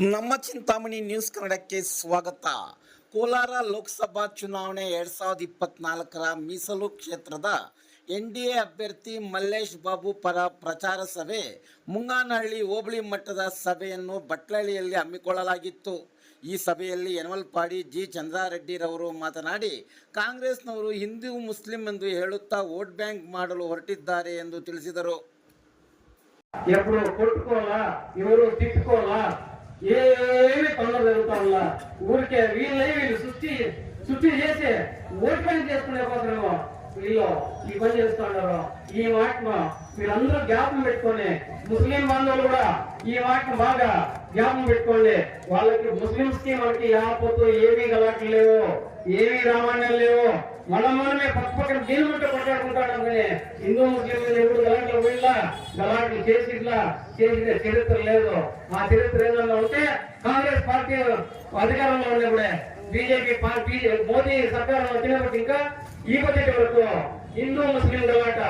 ನಮ್ಮ ಚಿಂತಾಮಣಿ ನ್ಯೂಸ್ ಕನ್ನಡಕ್ಕೆ ಸ್ವಾಗತ. ಕೋಲಾರ ಲೋಕಸಭಾ ಚುನಾವಣೆ 2024ರ ಮೀಸಲು ಕ್ಷೇತ್ರದ NDA ಅಭ್ಯರ್ಥಿ ಮಲ್ಲೇಶ್ ಬಾಬು ಪರ ಪ್ರಚಾರ ಸಭೆ ಮುಂಗಾನಹಳ್ಳಿ ಹೋಬಳಿ ಮಟ್ಟದ ಸಭೆಯನ್ನು ಬಟ್ಲಳ್ಳಿಯಲ್ಲಿ ಹಮ್ಮಿಕೊಳ್ಳಲಾಗಿತ್ತು. ಈ ಸಭೆಯಲ್ಲಿ ಯನಮಲಪಾಡಿ ಜಿ ಚಂದ್ರಾರೆಡ್ಡಿರವರು ಮಾತನಾಡಿ, ಕಾಂಗ್ರೆಸ್ನವರು ಹಿಂದೂ ಮುಸ್ಲಿಂ ಎಂದು ಹೇಳುತ್ತಾ ವೋಟ್ ಬ್ಯಾಂಕ್ ಮಾಡಲು ಹೊರಟಿದ್ದಾರೆ ಎಂದು ತಿಳಿಸಿದರು. ఎప్పుడు కొట్టుకోవాలా ఎవరు తిట్టుకోవాలా ఏమి పనులు జరుగుతావులా ఊరికే వీళ్ళు సృష్టి చేసి ఓట్ బ్యాంక్ చేసుకునే కోసం వీళ్ళు ఈ పని చేస్తున్నారు. ఈ మాటను మీరందరూ జ్ఞాపకం పెట్టుకోండి. ముస్లిం బంధువులు కూడా ఈ మాటను బాగా జ్ఞాపకం పెట్టుకోండి. వాళ్ళకి ముస్లింస్ కి మనకి యాపత్తు ఏమీ గలాట్లు లేవు, ఏమీ రామాయణాలు లేవు. మనమే పక్కన దీని ముట్ట కొట్టాడుకుంటాడు. కానీ హిందూ ముస్లిం ఎప్పుడు గలాట్లు వీళ్ళ గలాట్లు చేసిన చరిత్ర లేదు. ఆ చరిత్ర ఏదన్నా ఉంటే కాంగ్రెస్ పార్టీ అధికారంలో ఉన్నప్పుడే, బీజేపీ పార్టీ మోదీ సర్కారం వచ్చినప్పుడు ఇంకా ఈ బడ్జెట్ వరకు హిందూ ముస్లిం గలాట